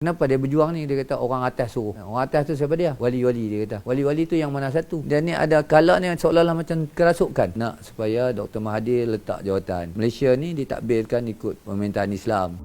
Kenapa dia berjuang ni? Dia kata orang atas suruh. Orang atas tu siapa dia? Wali-wali, dia kata. Wali-wali tu yang mana satu? Dan ni ada kalak ni seolah-olah macam kerasukan. Nak supaya Dr. Mahathir letak jawatan. Malaysia ni ditakbirkan ikut pemerintahan Islam.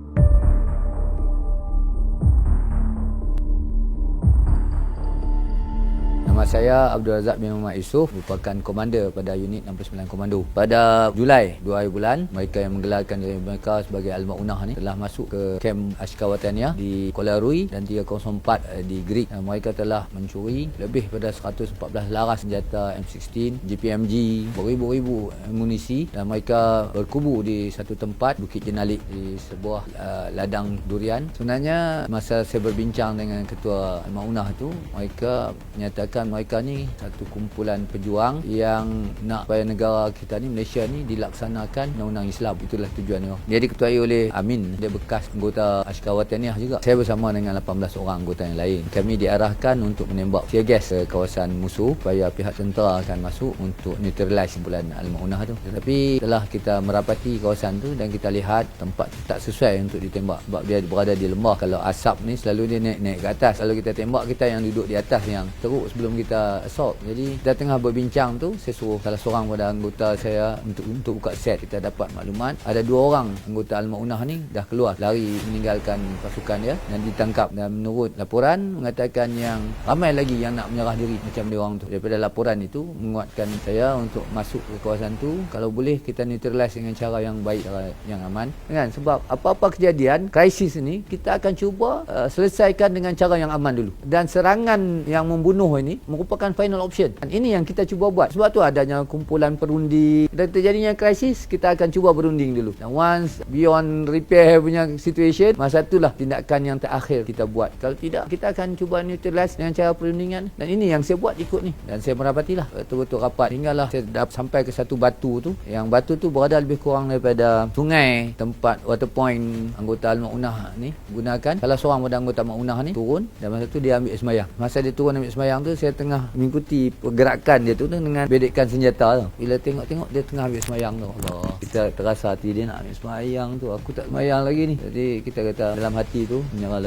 Nama saya Abdul Razak bin Muhammad Yusof, merupakan komander pada unit 69 Komando. Pada Julai 2 hari bulan, mereka yang menggelarkan diri mereka sebagai Al-Maunah ni telah masuk ke kem Askar Wataniah di Kuala Rui dan 304 di Greek. Mereka telah mencuri lebih pada 114 laras senjata M16, GPMG, beribu-ribu amunisi, dan mereka berkubu di satu tempat Bukit Jenalik di sebuah ladang durian. Sebenarnya masa saya berbincang dengan ketua Al-Maunah tu, mereka menyatakan mereka ni satu kumpulan pejuang yang nak supaya negara kita ni, Malaysia ni, dilaksanakan undang-undang Islam. Itulah tujuan dia. Dia diketuai oleh Amin, dia bekas anggota Askar Wataniah juga. Saya bersama dengan 18 orang anggota yang lain. Kami diarahkan untuk menembak tear gas ke kawasan musuh supaya pihak tentera akan masuk untuk neutralize kumpulan Al-Maunah tu. Tetapi telah kita merapati kawasan tu dan kita lihat tempat tu tak sesuai untuk ditembak sebab dia berada di lembah. Kalau asap ni selalu dia naik ke atas. Kalau kita tembak, kita yang duduk di atas yang teruk sebelum kita assault. Jadi kita tengah berbincang tu, saya suruh salah seorang pada anggota saya untuk buka set. Kita dapat maklumat ada 2 orang anggota Al-Maunah ni dah keluar, lari meninggalkan pasukan dia dan ditangkap. Dan menurut laporan mengatakan yang ramai lagi yang nak menyerah diri macam dia orang tu. Daripada laporan itu menguatkan saya untuk masuk ke kawasan tu. Kalau boleh kita neutralize dengan cara yang baik, cara yang aman, kan? Sebab apa-apa kejadian krisis ni kita akan cuba selesaikan dengan cara yang aman dulu. Dan serangan yang membunuh ini merupakan final option. Dan ini yang kita cuba buat. Sebab tu adanya kumpulan perundi. Dan terjadinya krisis, kita akan cuba berunding dulu. Dan once beyond repair punya situation, masa itulah tindakan yang terakhir kita buat. Kalau tidak, kita akan cuba neutralize dengan cara perundingan. Dan ini yang saya buat ikut ni. Dan saya merapatilah betul-betul rapat. Hinggalah saya sampai ke satu batu tu. Yang batu tu berada lebih kurang daripada sungai tempat water point anggota Al-Maunah ni gunakan. Salah seorang pada anggota Al-Maunah ni turun dan masa tu dia ambil sembahyang. Masa dia turun ambil sembahyang tu, saya tengah mengikuti pergerakan dia tu dengan bedekan senjata tu. Bila tengok dia tengah ambil sembahyang tu, Allah, kita terasa hati dia nak ambil sembahyang tu. Aku tak sembahyang lagi ni. Jadi kita kata dalam hati tu, menyerah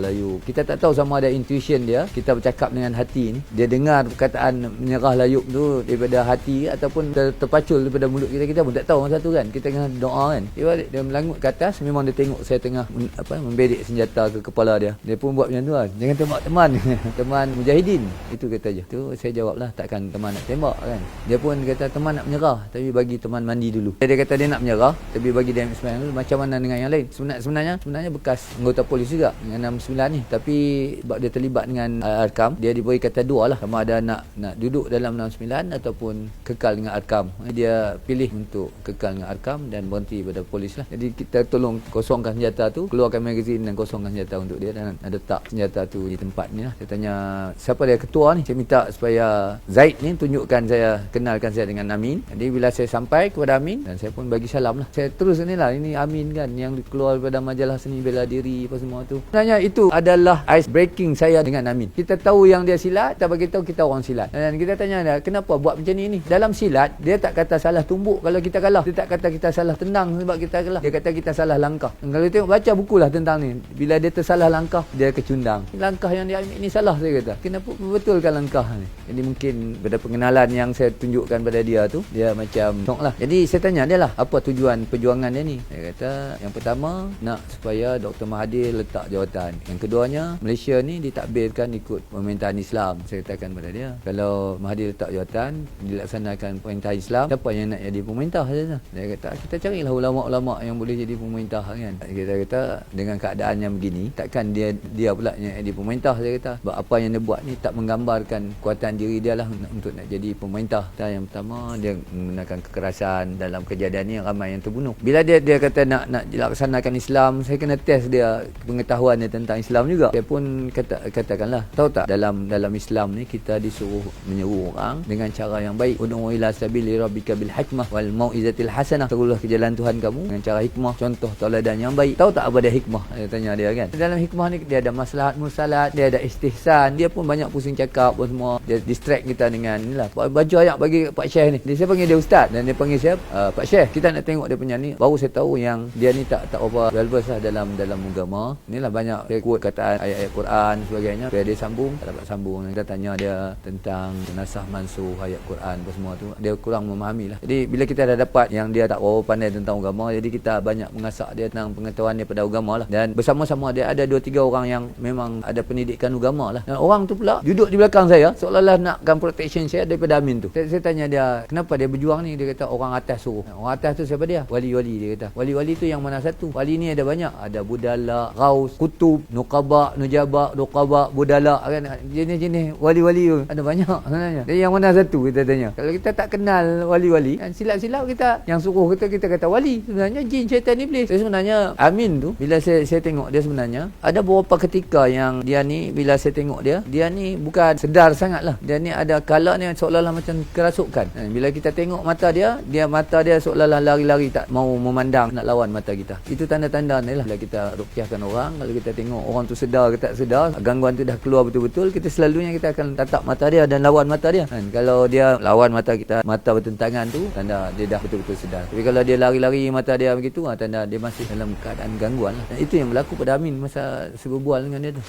layup. Kita tak tahu sama ada intuition dia. Kita bercakap dengan hati ni. Dia dengar perkataan menyerah layup tu daripada hati ataupun terpacul daripada mulut kita. Kita pun tak tahu masa tu kan. Kita tengah doa kan. Dia melangut ke atas, memang dia tengok saya tengah membedek senjata ke kepala dia. Dia pun buat macam tu kan. Jangan tembak teman. Teman mujahidin. Itu kata je. Tu saya jawablah, takkan teman nak tembak kan. Dia pun kata teman nak menyerah tapi bagi teman mandi dulu. Dia kata dia nak menyerah tapi bagi dia ambil sembahyang dulu. Macam mana dengan yang lain? Sebenarnya bekas anggota polis juga dengan 69 ni, tapi sebab dia terlibat dengan Arkam, dia diberi kata 2 lah, sama ada nak duduk dalam 69 ataupun kekal dengan Arkam. Dia pilih untuk kekal dengan Arkam dan berhenti pada polis lah. Jadi kita tolong kosongkan senjata tu, keluarkan magazin dan kosongkan senjata untuk dia dan letak senjata tu di tempat ni lah. Saya tanya siapa dia ketua ni. Saya minta supaya Zaid ni kenalkan saya dengan Amin. Jadi bila saya sampai kepada Amin, dan saya pun bagi salam lah. Saya terus ni lah, ini Amin kan yang keluar daripada majalah Seni Bela Diri apa semua tu. Sebenarnya itu adalah ice breaking saya dengan Amin. Kita tahu yang dia silat, kita bagi tahu kita orang silat. Dan kita tanya dia, kenapa buat macam ni? Dalam silat, dia tak kata salah tumbuk kalau kita kalah. Dia tak kata kita salah tendang sebab kita kalah. Dia kata kita salah langkah. Dan kalau tengok baca bukulah tentang ni, bila dia tersalah langkah, dia kecundang. Langkah yang dia ambil ni salah, saya kata. Kenapa betulkan langkah ni? Jadi mungkin pada pengenalan yang saya tunjukkan pada dia tu, dia macam tong lah. Jadi saya tanya dia lah, apa tujuan perjuangan dia ni? Dia kata yang pertama nak supaya Dr. Mahathir letak jawatan. Yang keduanya, Malaysia ni ditakbirkan ikut pemerintahan Islam. Saya katakan pada dia, kalau Mahathir letak jawatan, dilaksanakan pemerintahan Islam, siapa yang nak jadi pemerintah? Dia kata kita carilah ulama-ulama yang boleh jadi pemerintah kan. Kita kata dengan keadaan yang begini, takkan dia pula yang jadi pemerintah. Saya kata sebab apa yang dia buat ni tak menggambarkan kuatan diri dia lah untuk nak jadi pemerintah. Dan yang pertama, dia menggunakan kekerasan. Dalam kejadian ni ramai yang terbunuh. Bila dia kata nak dilaksanakan Islam, saya kena test dia pengetahuan dia tentang Islam juga. Saya pun katakanlah, tahu tak, dalam Islam ni kita disuruh menyeru orang dengan cara yang baik. Ud'u ila sabili rabbika bil hikmah wal mau'izatil hasanah. Terulah ke jalan Tuhan kamu dengan cara hikmah, contoh tauladan yang baik. Tahu tak apa dia hikmah? Saya tanya dia kan. Dalam hikmah ni dia ada maslahat mursalat, dia ada istihsan, dia pun banyak pusing cakap apa semua. Dia distract kita dengan inilah. Baju ayat bagi Pak Syekh ni. Dia saya panggil dia ustaz dan dia panggil saya Pak Syekh. Kita nak tengok dia punya ni. Baru saya tahu yang dia ni tak apa relevant lah dalam agama. Inilah banyak saya quote kataan ayat-ayat Quran sebagainya. Supaya dia sambung, tak dapat sambung. Kita tanya dia tentang nasah mansuh ayat Quran apa semua tu. Dia kurang memahami lah. Jadi bila kita dah dapat yang dia tak berapa pandai tentang agama, jadi kita banyak mengasak dia tentang pengetahuan dia pada agama lah. Dan bersama-sama dia ada 2-3 orang yang memang ada pendidikan agama lah. Dan orang tu pula duduk di belakang saya seolah-olah nakkan protection saya daripada Amin tu. Saya tanya dia, kenapa dia berjuang ni? Dia kata orang atas suruh. Orang atas tu siapa dia? Wali-wali dia kata. Wali-wali tu yang mana satu? Wali ni ada banyak. Ada budala, gaus, kutub, nuqaba, nujaba, nuqaba, budala kan. Jenis-jenis wali-wali tu ada banyak sebenarnya. Jadi yang mana satu kita tanya. Kalau kita tak kenal wali-wali, kan silap-silap kita yang suruh kita kata wali. Sebenarnya jin, syaitan, iblis. Jadi sebenarnya Amin tu bila saya tengok dia sebenarnya ada beberapa ketika yang dia ni bila saya tengok dia ni bukan sedar sangat lah. Dia ni ada kalak ni seolah-olah macam kerasukan. Bila kita tengok mata dia seolah-olah lari-lari tak mau memandang nak lawan mata kita. Itu tanda-tanda ni lah. Bila kita ruqyahkan orang, kalau kita tengok orang tu sedar ke tak sedar, gangguan tu dah keluar betul-betul, kita selalunya kita akan tatap mata dia dan lawan mata dia. Kalau dia lawan mata kita, mata bertentangan tu, tanda dia dah betul-betul sedar. Tapi kalau dia lari-lari mata dia begitu, tanda dia masih dalam keadaan gangguan lah. Dan itu yang berlaku pada Amin masa saya berbual dengan dia tu.